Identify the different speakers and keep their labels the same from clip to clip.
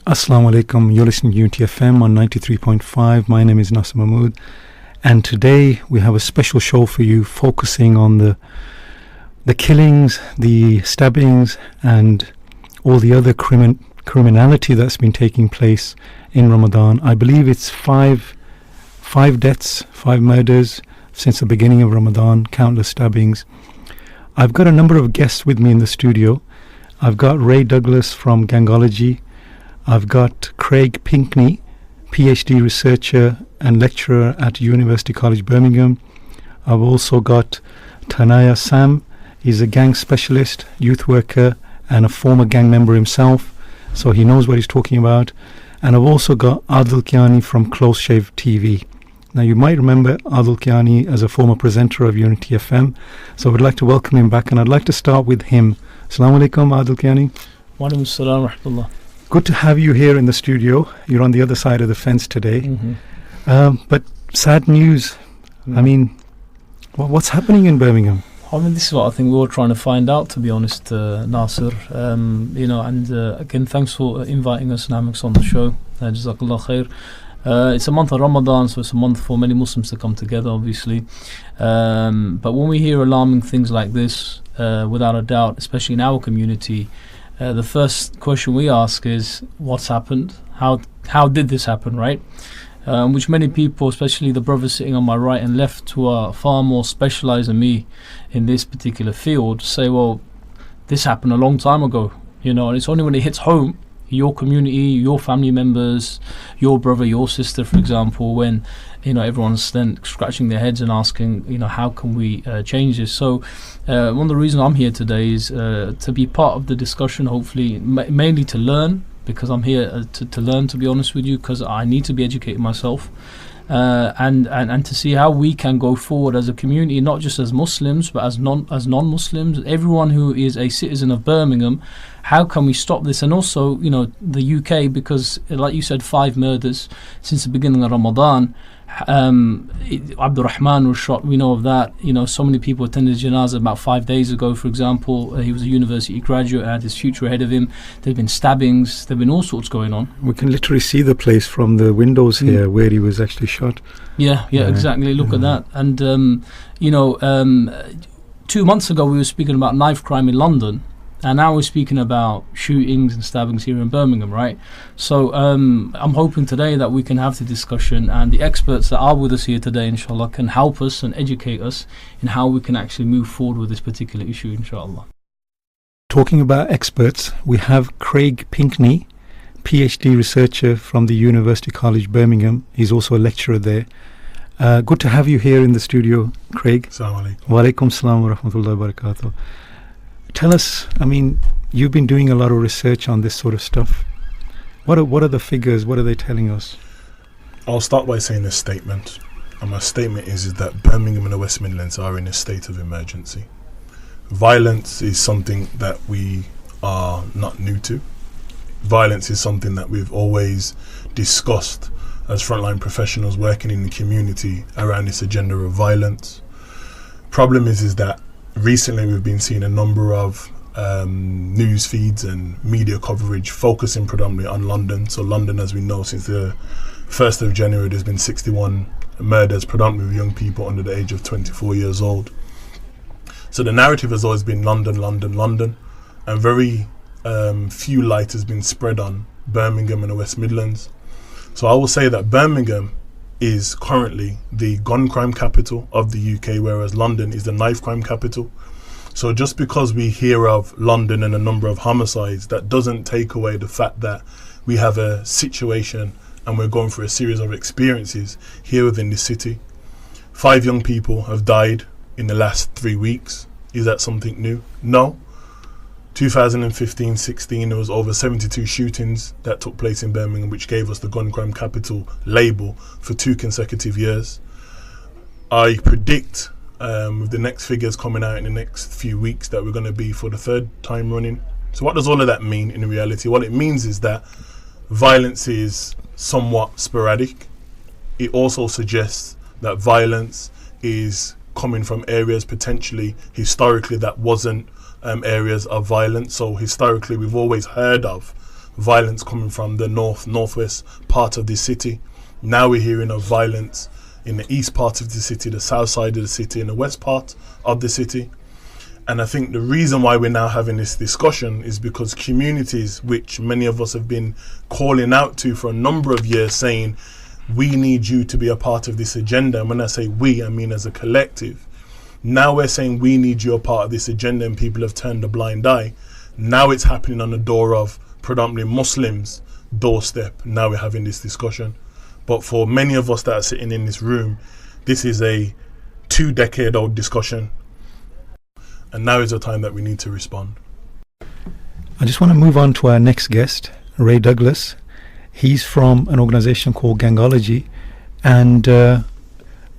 Speaker 1: Assalamu alaikum. You're listening to Unity FM on 93.5. My name is Nasser Mahmood, and today we have a special show for you focusing on the killings, the stabbings, and all the other criminality that's been taking place in Ramadan. I believe it's five deaths, 5 murders since the beginning of Ramadan, countless stabbings. I've got a number of guests with me in the studio. I've got Ray Douglas from Gangology. I've got Craig Pinkney, PhD researcher and lecturer at University College Birmingham. I've also got Tanayah Sam. He's a gang specialist, youth worker, and a former gang member himself, so he knows what he's talking about. And I've also got Adil Keyani from Close Shave TV. Now, you might remember Adil Keyani as a former presenter of Unity FM, so I'd like to welcome him back, and I'd like to start with him. Assalamu alaikum, Adil Keyani.
Speaker 2: Wa alaikum assalam wa rahmatullah.
Speaker 1: Good to have you here in the studio. You're on the other side of the fence today. But sad news. I mean, what's happening in Birmingham?
Speaker 2: I mean, this is what I think we were trying to find out, to be honest, Nasser. Again, thanks for inviting us and having us on the show. Jazakallah khair. It's a month of Ramadan, so it's a month for many Muslims to come together, obviously. But when we hear alarming things like this, without a doubt, especially in our community, the first question we ask is, what's happened? How did this happen, right? Which many people, especially the brothers sitting on my right and left, who are far more specialised than me in this particular field, say, well, this happened a long time ago, and it's only when it hits home, your community, your family members, your brother, your sister, for example, when everyone's then scratching their heads and asking, how can we change this? So one of the reasons I'm here today is to be part of the discussion, hopefully mainly to learn, because I'm here to learn, to be honest with you, because I need to be educated myself, and to see how we can go forward as a community, not just as Muslims but as non-Muslims, everyone who is a citizen of Birmingham. How can we stop this? And also, the UK, because like you said, 5 murders since the beginning of Ramadan. Abdul Rahman was shot, we know of that. So many people attended janazah about 5 days ago, for example. He was a university graduate, had his future ahead of him. There've been stabbings, there've been all sorts going on.
Speaker 1: We can literally see the place from the windows here where he was actually shot. Yeah,
Speaker 2: exactly. Look at that. And 2 months ago we were speaking about knife crime in London, and now we're speaking about shootings and stabbings here in Birmingham, right? So I'm hoping today that we can have the discussion, and the experts that are with us here today, inshallah, can help us and educate us in how we can actually move forward with this particular issue, inshallah.
Speaker 1: Talking about experts, we have Craig Pinkney, PhD researcher from the University College Birmingham. He's also a lecturer there. Good to have you here in the studio, Craig.
Speaker 3: Assalamu alaikum.
Speaker 1: Wa alaikum assalam wa rahmatullahi wa barakatuh. Tell us, you've been doing a lot of research on this sort of stuff. What are the figures? What are they telling us?
Speaker 3: I'll start by saying a statement. And my statement is that Birmingham and the West Midlands are in a state of emergency. Violence is something that we are not new to. Violence is something that we've always discussed as frontline professionals working in the community around this agenda of violence. Problem is that recently we've been seeing a number of news feeds and media coverage focusing predominantly on London. So London, as we know, since the 1st of January, there's been 61 murders, predominantly with young people under the age of 24 years old. So the narrative has always been London, London, London, and very few light has been spread on Birmingham and the West Midlands. So I will say that Birmingham is currently the gun crime capital of the UK, whereas London is the knife crime capital. So just because we hear of London and a number of homicides, that doesn't take away the fact that we have a situation and we're going through a series of experiences here within the city. 5 young people have died in the last 3 weeks. Is that something new? No. 2015-16, there was over 72 shootings that took place in Birmingham, which gave us the gun crime capital label for 2 consecutive years. I predict with the next figures coming out in the next few weeks that we're going to be for the 3rd time running. So what does all of that mean in reality? What it means is that violence is somewhat sporadic. It also suggests that violence is coming from areas potentially historically that wasn't areas of violence. So historically we've always heard of violence coming from the northwest part of the city. Now we're hearing of violence in the east part of the city, the south side of the city, and the west part of the city. And I think the reason why we're now having this discussion is because communities, which many of us have been calling out to for a number of years, saying, we need you to be a part of this agenda. And when I say we, I mean as a collective. Now we're saying we need you a part of this agenda, and people have turned a blind eye. Now it's happening on the door of predominantly Muslims' doorstep. Now we're having this discussion. But for many of us that are sitting in this room, this is a 2-decade-old discussion. And now is the time that we need to respond.
Speaker 1: I just want to move on to our next guest, Ray Douglas. He's from an organization called Gangology. And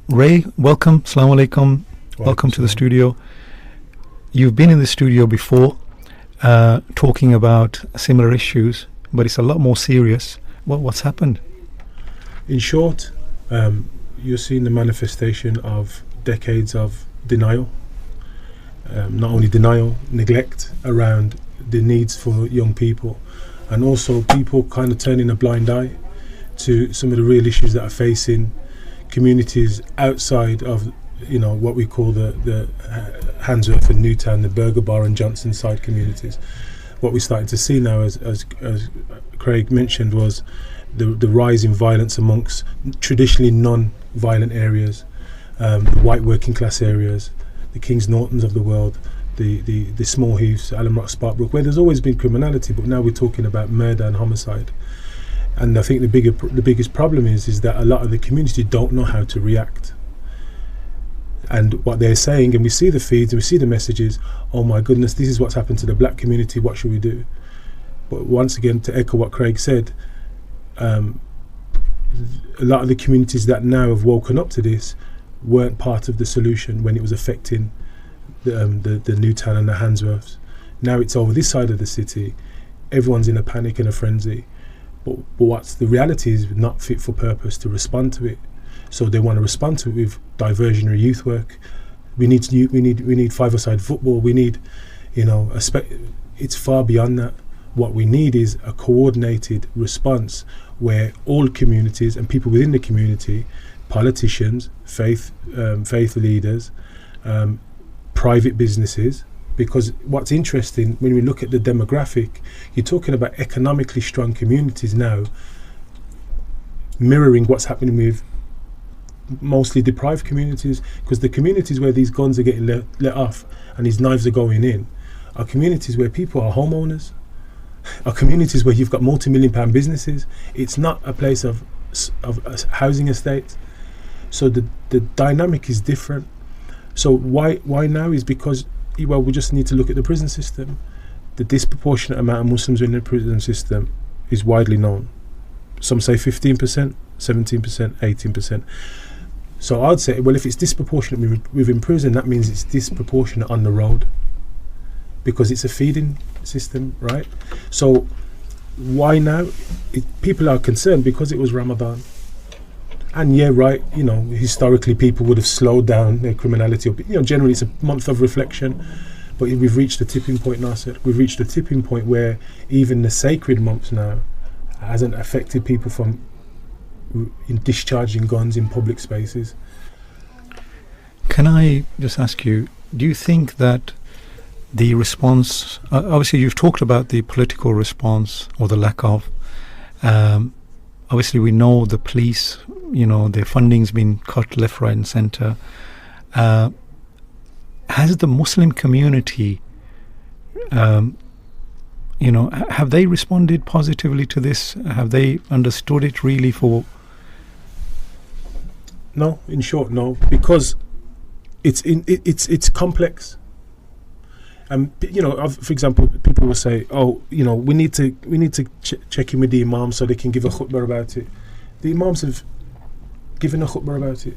Speaker 1: Ray, welcome. Assalamu alaikum. Welcome to the studio. You've been in the studio before talking about similar issues, but it's a lot more serious. What's happened?
Speaker 4: In short, you're seeing the manifestation of decades of denial. Not only denial, neglect around the needs for young people, and also people kind of turning a blind eye to some of the real issues that are facing communities outside of, you know, what we call the Handsworth and Newtown, the Burger Bar and Johnson side communities. What we're starting to see now, as Craig mentioned, was the rise in violence amongst traditionally non-violent areas, the white working class areas, the Kings Nortons of the world, the small heaths, Alum Rock, Sparkbrook, where there's always been criminality, but now we're talking about murder and homicide. And I think the biggest problem is that a lot of the community don't know how to react. And what they're saying, and we see the feeds and we see the messages, oh my goodness, this is what's happened to the black community, what should we do? But once again, to echo what Craig said, a lot of the communities that now have woken up to this weren't part of the solution when it was affecting the Newtown and the Handsworths. Now it's over this side of the city, everyone's in a panic and a frenzy, but what's the reality is not fit for purpose to respond to it. So they want to respond to it with diversionary youth work. We need five-a-side football. We need, you know, it's far beyond that. What we need is a coordinated response where all communities and people within the community, politicians, faith leaders, private businesses, because what's interesting when we look at the demographic, you're talking about economically strong communities now mirroring what's happening with mostly deprived communities, because the communities where these guns are getting let off and these knives are going in are communities where people are homeowners, are communities where you've got multi-million-pound businesses. It's not a place of housing estates. So the dynamic is different. So why now is because, well, we just need to look at the prison system. The disproportionate amount of Muslims in the prison system is widely known. Some say 15%, 17%, 18%. So I'd say, well, if it's disproportionate within prison, that means it's disproportionate on the road, because it's a feeding system, right? So why now? People are concerned because it was Ramadan. And yeah, right, you know, historically people would have slowed down their criminality. You know, generally it's a month of reflection, but we've reached a tipping point, Nasser. We've reached a tipping point where even the sacred months now hasn't affected people from discharging guns in public spaces.
Speaker 1: Can I just ask you, do you think that the response, obviously you've talked about the political response or the lack of, obviously we know the police, you know, their funding's been cut left, right and centre. Has the Muslim community, you know, have they responded positively to this? Have they understood it really for?
Speaker 4: No, in short, no, because it's complex. You know, for example, people will say, "Oh, you know, we need to check in with the imam so they can give a khutbah about it." The imams have given a khutbah about it.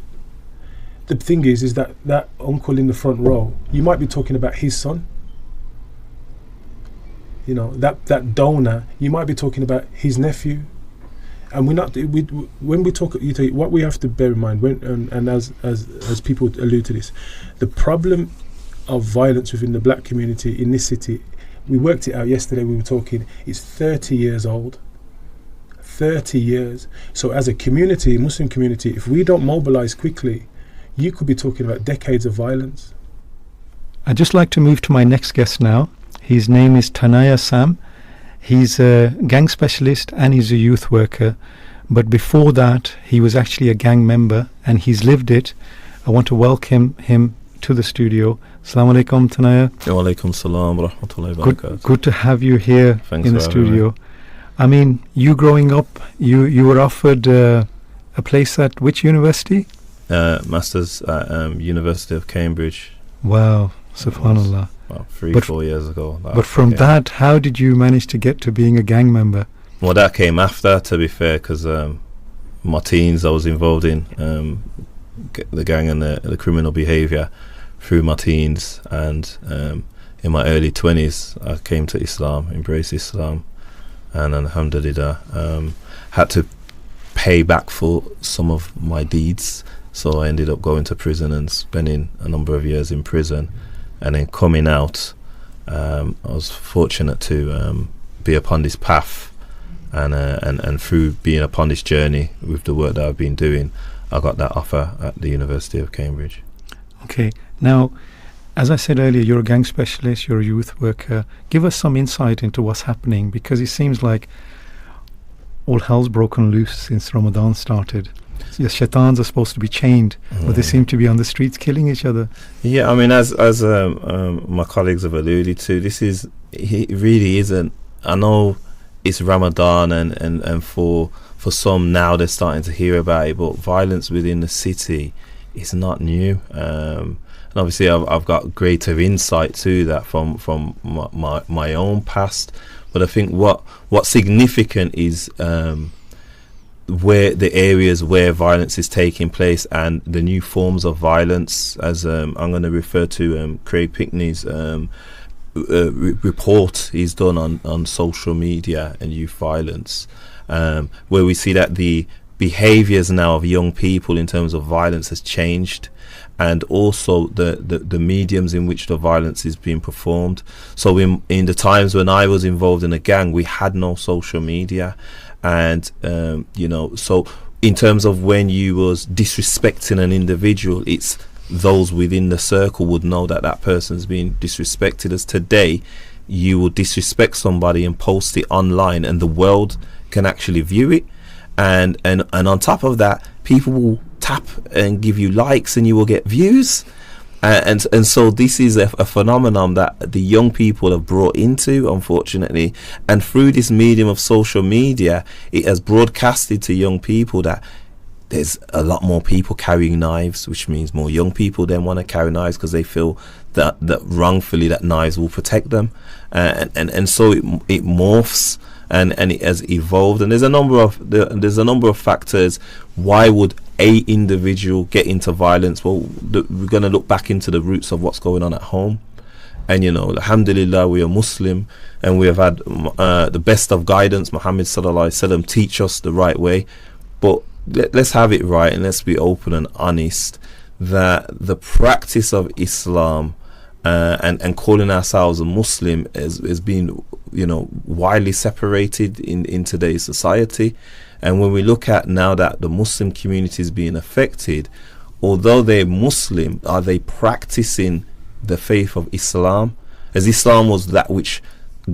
Speaker 4: The thing is that uncle in the front row, you might be talking about his son. You know, that donor, you might be talking about his nephew. And when we talk, what we have to bear in mind, and as people allude to this, the problem of violence within the black community in this city We worked it out yesterday. We were talking. It's 30 years old. 30 years. So as a community, Muslim community, if we don't mobilize quickly, you could be talking about decades of violence.
Speaker 1: I'd just like to move to my next guest now. His name is Tanayah Sam. He's a gang specialist and he's a youth worker. But before that, he was actually a gang member and he's lived it. I want to welcome him to the studio. Assalamu alaikum, Tanayah.
Speaker 5: Wa alaikum salam wa rahmatullahi wa barakatuh.
Speaker 1: Good to have you here
Speaker 5: Thanks
Speaker 1: in the
Speaker 5: for having
Speaker 1: studio.
Speaker 5: me.
Speaker 1: I mean, you growing up, you were offered a place at which university?
Speaker 5: Masters at University of Cambridge.
Speaker 1: Wow, subhanallah.
Speaker 5: About 4 years ago.
Speaker 1: But from that, how did you manage to get to being a gang member?
Speaker 5: Well, that came after, to be fair, because my teens, I was involved in the gang and the criminal behaviour through my teens, and in my early 20s, I came to Islam, embraced Islam, and alhamdulillah, had to pay back for some of my deeds. So I ended up going to prison and spending a number of years in prison, and then coming out, I was fortunate to be upon this path, and through being upon this journey with the work that I've been doing, I got that offer at the University of Cambridge.
Speaker 1: Okay, now, as I said earlier, you're a gang specialist, you're a youth worker. Give us some insight into what's happening, because it seems like all hell's broken loose since Ramadan started. The shaitans are supposed to be chained, but they seem to be on the streets killing each other.
Speaker 5: Yeah, I mean, as my colleagues have alluded to, it really isn't. I know it's Ramadan, and for some now they're starting to hear about it, but violence within the city is not new. And obviously I've got greater insight to that from my own past. But I think what's significant is where the areas where violence is taking place and the new forms of violence, as I'm going to refer to Craig Pinkney's report he's done on social media and youth violence, where we see that the behaviours now of young people in terms of violence has changed, and also the mediums in which the violence is being performed. So in the times when I was involved in a gang, we had no social media, and so in terms of when you was disrespecting an individual, it's those within the circle would know that person's being disrespected. As today, you will disrespect somebody and post it online, and the world can actually view it, and on top of that, people will tap and give you likes, and you will get views, and so this is a phenomenon that the young people have brought into, unfortunately, and through this medium of social media, it has broadcasted to young people that there's a lot more people carrying knives, which means more young people then want to carry knives because they feel that wrongfully that knives will protect them, and so it morphs, and it has evolved, and there's a number of factors. Why would a individual get into violence? Well, we're going to look back into the roots of what's going on at home, and alhamdulillah, we are Muslim, and we have had the best of guidance. Muhammad sallallahu alaihi wasallam teach us the right way, but let's have it right, and let's be open and honest that the practice of Islam and calling ourselves a Muslim has been widely separated in today's society. And when we look at now that the Muslim community is being affected, although they're Muslim, are they practicing the faith of Islam? As Islam was that which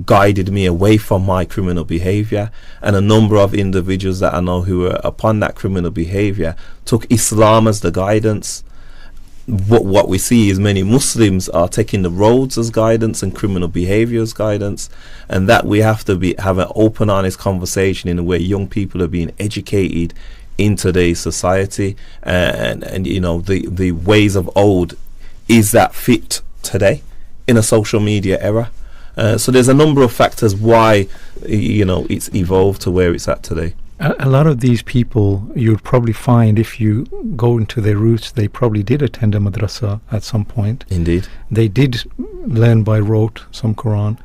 Speaker 5: guided me away from my criminal behavior, and a number of individuals that I know who were upon that criminal behavior took Islam as the guidance. What we see is many Muslims are taking the roads as guidance and criminal behavior as guidance, and that we have to have an open, honest conversation in a way young people are being educated in today's society, and the ways of old, is that fit today in a social media era? So there's a number of factors why it's evolved to where it's at today.
Speaker 1: A lot of these people, you'll probably find, if you go into their roots, they probably did attend a madrasa at some point.
Speaker 5: Indeed.
Speaker 1: They did learn by rote some Quran,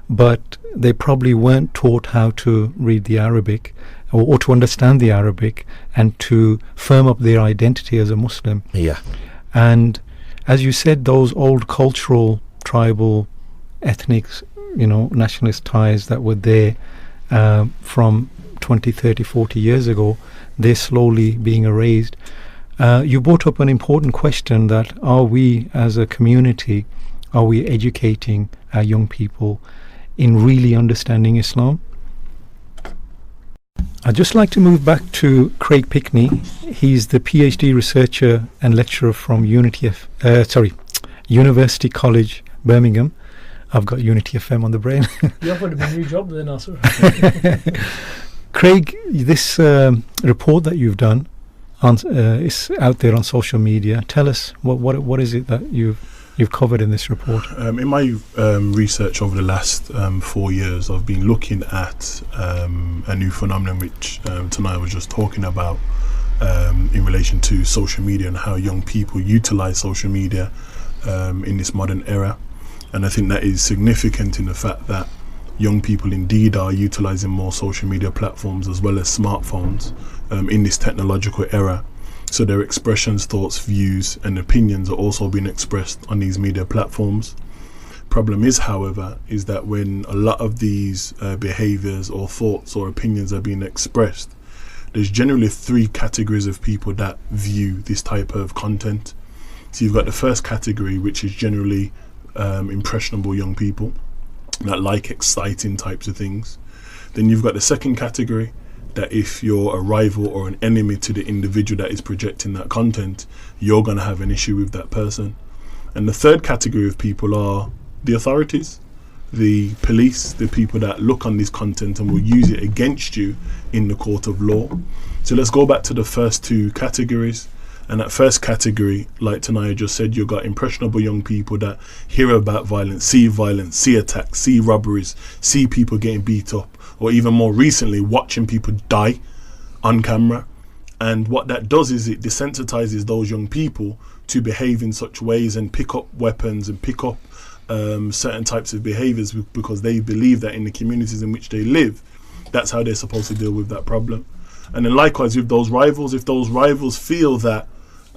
Speaker 1: but they probably weren't taught how to read the Arabic or to understand the Arabic and to firm up their identity as a Muslim.
Speaker 5: Yeah.
Speaker 1: And as you said, those old cultural, tribal, ethnic nationalist ties that were there from 20, 30, 40 years ago, they're slowly being erased. You brought up an important question, that are we as a community, are we educating our young people in really understanding Islam? I'd just like to move back to Craig Pinkney. He's the PhD researcher and lecturer from University College, Birmingham. I've got Unity FM on the brain.
Speaker 2: You offered him a new job then, Nasser.
Speaker 1: Craig, this report that you've done is out there on social media. Tell us what is it that you've covered in this report?
Speaker 3: In my research over the last 4 years, I've been looking at a new phenomenon which Tanayah was just talking about in relation to social media and how young people utilize social media in this modern era. And I think that is significant in the fact that young people indeed are utilizing more social media platforms as well as smartphones in this technological era. So their expressions, thoughts, views and opinions are also being expressed on these media platforms. Problem is, however, is that when a lot of these behaviors or thoughts or opinions are being expressed, there's generally 3 categories of people that view this type of content. So you've got the first category, which is generally impressionable young people that like exciting types of things. Then you've got the second category, that if you're a rival or an enemy to the individual that is projecting that content, you're going to have an issue with that person. And the third category of people are the authorities, the police, the people that look on this content and will use it against you in the court of law. So let's go back to the first 2 categories. And that first category, like Tanayah just said, you've got impressionable young people that hear about violence, see attacks, see robberies, see people getting beat up, or even more recently, watching people die on camera. And what that does is it desensitizes those young people to behave in such ways and pick up weapons and pick up certain types of behaviors, because they believe that in the communities in which they live, that's how they're supposed to deal with that problem. And then likewise with those rivals, if those rivals feel that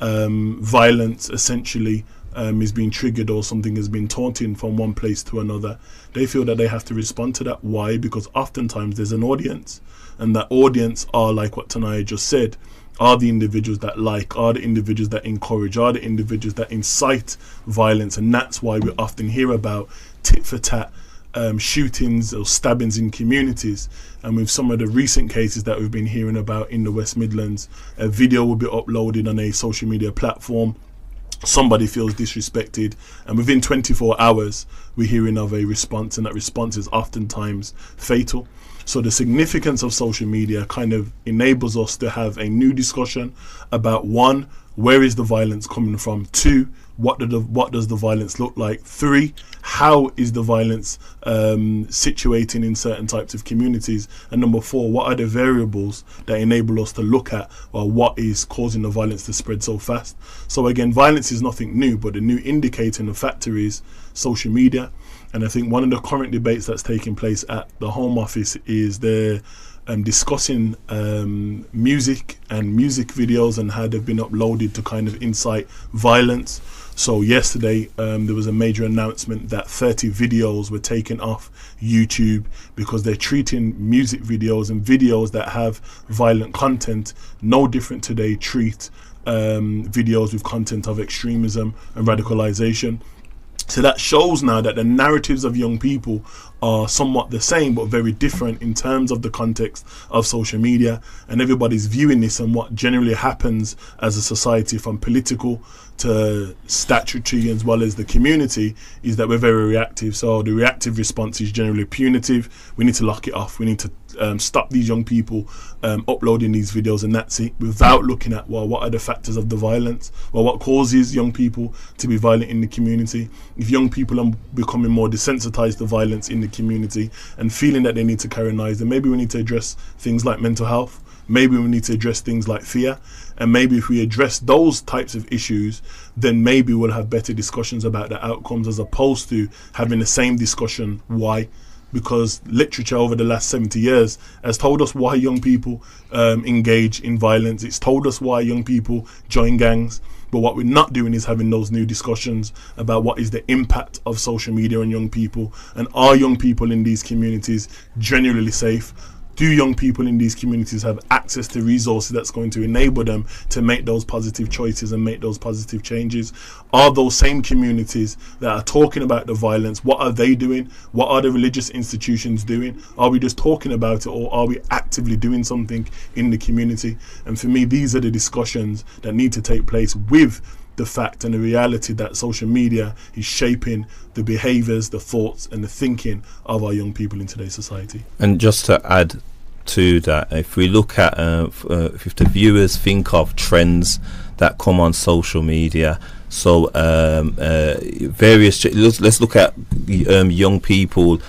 Speaker 3: violence essentially is being triggered or something has been taunting from one place to another, they feel that they have to respond to that. Why? Because oftentimes there's an audience, and that audience are, like what Tanayah just said, are the individuals that are the individuals that encourage, are the individuals that incite violence. And that's why we often hear about tit for tat shootings or stabbings in communities. And with some of the recent cases that we've been hearing about in the West Midlands, a video will be uploaded on a social media platform, somebody feels disrespected, and within 24 hours we're hearing of a response, and that response is oftentimes fatal. So the significance of social media kind of enables us to have a new discussion about, 1, where is the violence coming from? 2, what does the violence look like? 3, how is the violence situating in certain types of communities? And number 4, what are the variables that enable us to look at what is causing the violence to spread so fast? So again, violence is nothing new, but the new indicator and the factor is social media. And I think one of the current debates that's taking place at the Home Office is they're discussing music and music videos and how they've been uploaded to kind of incite violence. So yesterday there was a major announcement that 30 videos were taken off YouTube because they're treating music videos and videos that have violent content no different to they treat videos with content of extremism and radicalization. So that shows now that the narratives of young people are somewhat the same but very different in terms of the context of social media, and everybody's viewing this. And what generally happens as a society, from political to statutory as well as the community, is that we're very reactive. So the reactive response is generally punitive. We need to lock it off. We need to stop these young people uploading these videos, and that's it, without looking at, well, what are the factors of the violence? Well, what causes young people to be violent in the community? If young people are becoming more desensitized to violence in the community and feeling that they need to carry knives, then maybe we need to address things like mental health. Maybe we need to address things like fear. And maybe if we address those types of issues, then maybe we'll have better discussions about the outcomes, as opposed to having the same discussion, why? because literature over the last 70 years has told us why young people engage in violence. It's told us why young people join gangs. But what we're not doing is having those new discussions about what is the impact of social media on young people, and are young people in these communities generally safe? Do young people in these communities have access to resources that's going to enable them to make those positive choices and make those positive changes? Are those same communities that are talking about the violence, what are they doing? What are the religious institutions doing? Are we just talking about it, or are we actively doing something in the community? And for me, these are the discussions that need to take place, with the fact and the reality that social media is shaping the behaviours, the thoughts and the thinking of our young people in today's society.
Speaker 5: And just to add to that, if we look at if the viewers think of trends that come on social media, so let's look at young people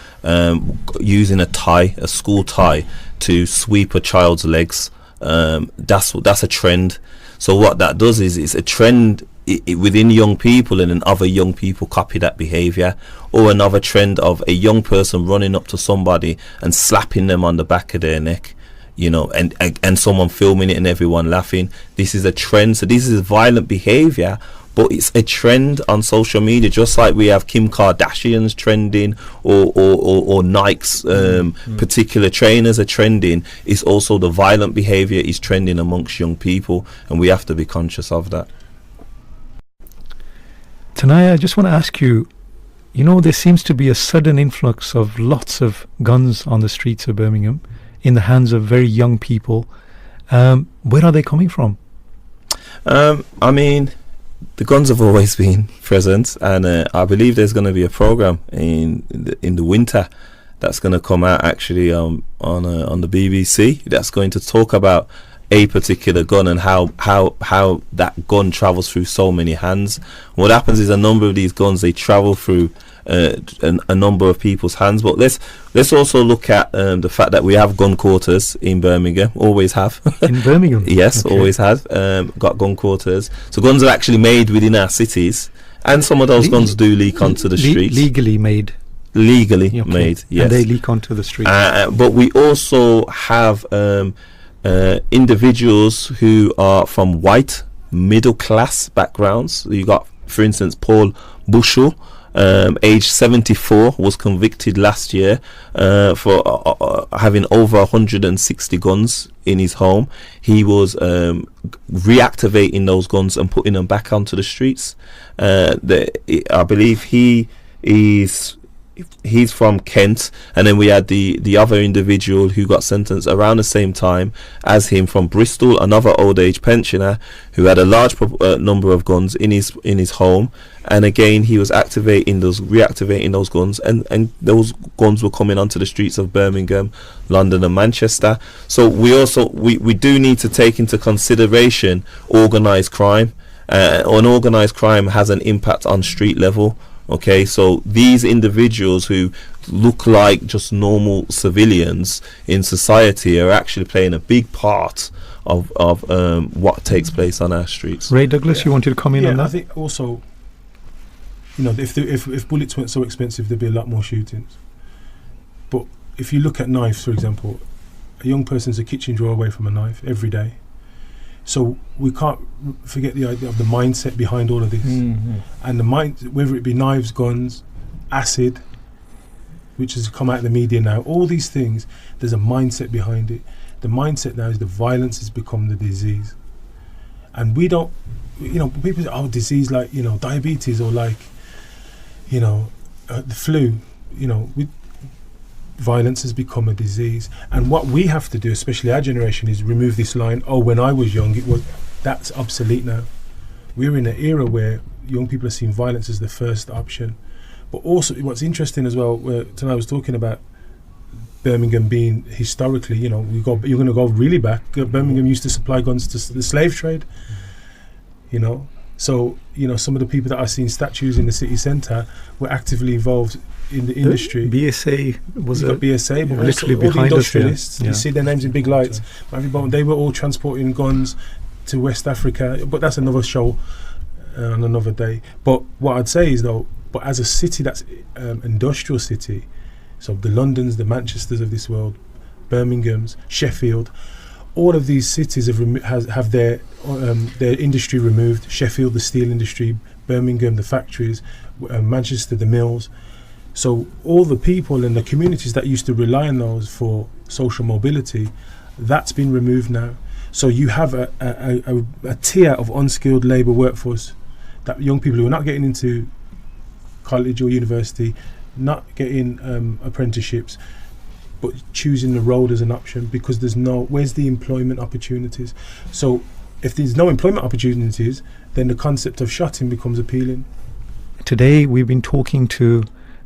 Speaker 5: using a school tie to sweep a child's legs. That's a trend. So what that does is it's a trend within young people, and then other young people copy that behavior. Or another trend of a young person running up to somebody and slapping them on the back of their neck, and someone filming it and everyone laughing. This is a trend. So this is violent behavior, but it's a trend on social media, just like we have Kim Kardashian's trending, or Nike's particular trainers are trending. It's also the violent behavior is trending amongst young people, and we have to be conscious of that.
Speaker 1: Tanayah, I just want to ask you, there seems to be a sudden influx of lots of guns on the streets of Birmingham in the hands of very young people. Where are they coming from?
Speaker 5: I mean, the guns have always been present, and I believe there's going to be a program in the winter that's going to come out actually on the BBC that's going to talk about a particular gun and how that gun travels through so many hands. What happens is a number of these guns, they travel through a number of people's hands. But let's also look at the fact that we have gun quarters in Birmingham. Always have.
Speaker 1: In Birmingham?
Speaker 5: Yes,
Speaker 1: okay.
Speaker 5: Always have got gun quarters. So guns are actually made within our cities, and some of those guns do leak onto the streets.
Speaker 1: Legally made?
Speaker 5: Legally made, yes.
Speaker 1: And they leak onto the streets.
Speaker 5: But we also have individuals who are from white middle class backgrounds. You got, for instance, Paul Bushell, age 74, was convicted last year for having over 160 guns in his home. He was reactivating those guns and putting them back onto the streets. I believe he's from Kent, and then we had the other individual who got sentenced around the same time as him from Bristol, another old age pensioner who had a large number of guns in his home, and again he was reactivating those guns, and those guns were coming onto the streets of Birmingham, London and Manchester. So we do need to take into consideration organised crime. Unorganised crime has an impact on street level. Okay, so these individuals who look like just normal civilians in society are actually playing a big part of what takes place on our streets.
Speaker 1: Ray Douglas, you wanted to comment on that?
Speaker 4: I think also, if bullets weren't so expensive, there'd be a lot more shootings. But if you look at knives, for example, a young person's a kitchen drawer away from a knife every day. So we can't forget the idea of the mindset behind all of this. Mm-hmm. And the mind, whether it be knives, guns, acid, which has come out in the media now, all these things, there's a mindset behind it. The mindset now is the violence has become the disease. And we don't, people say, disease like, diabetes or like, the flu, violence has become a disease. And what we have to do, especially our generation, is remove this line, when I was young, that's obsolete now. We're in an era where young people are seeing violence as the first option. But also, what's interesting as well, where tonight I was talking about Birmingham being historically, you're going to go really back. Birmingham used to supply guns to the slave trade, So, some of the people that I've seen statues in the city centre were actively involved in the industry.
Speaker 1: BSA was
Speaker 4: BSA, but
Speaker 1: literally
Speaker 4: all
Speaker 1: behind
Speaker 4: the
Speaker 1: us.
Speaker 4: industrialists.
Speaker 1: Yeah.
Speaker 4: You see their names in big lights. They were all transporting guns to West Africa, but that's another show on another day. But what I'd say is, though, but as a city that's industrial city, So the Londons, the Manchesters of this world, Birminghams, Sheffield, all of these cities have their industry removed. Sheffield, the steel industry, Birmingham, the factories, Manchester, the mills. So all the people and the communities that used to rely on those for social mobility, that's been removed now. So you have a tier of unskilled labour workforce, that young people who are not getting into college or university, not getting apprenticeships, but choosing the road as an option because where's the employment opportunities? So if there's no employment opportunities, then the concept of shotting becomes appealing.
Speaker 1: Today we've been talking to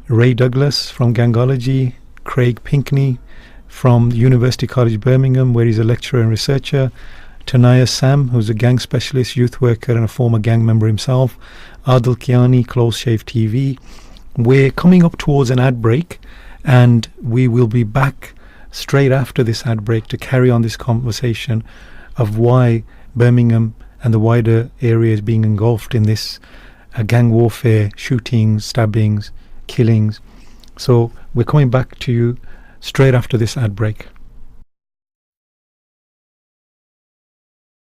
Speaker 1: Ray Douglas from Gangology, Craig Pinkney from University College Birmingham, where he's a lecturer and researcher, Tanayah Sam, who's a gang specialist, youth worker and a former gang member himself, Adil Keyani, Close Shave TV. We're coming up towards an ad break, and we will be back straight after this ad break to carry on this conversation of why Birmingham and the wider area is being engulfed in this gang warfare, shootings, stabbings, killings. So we're coming back to you straight after this ad break.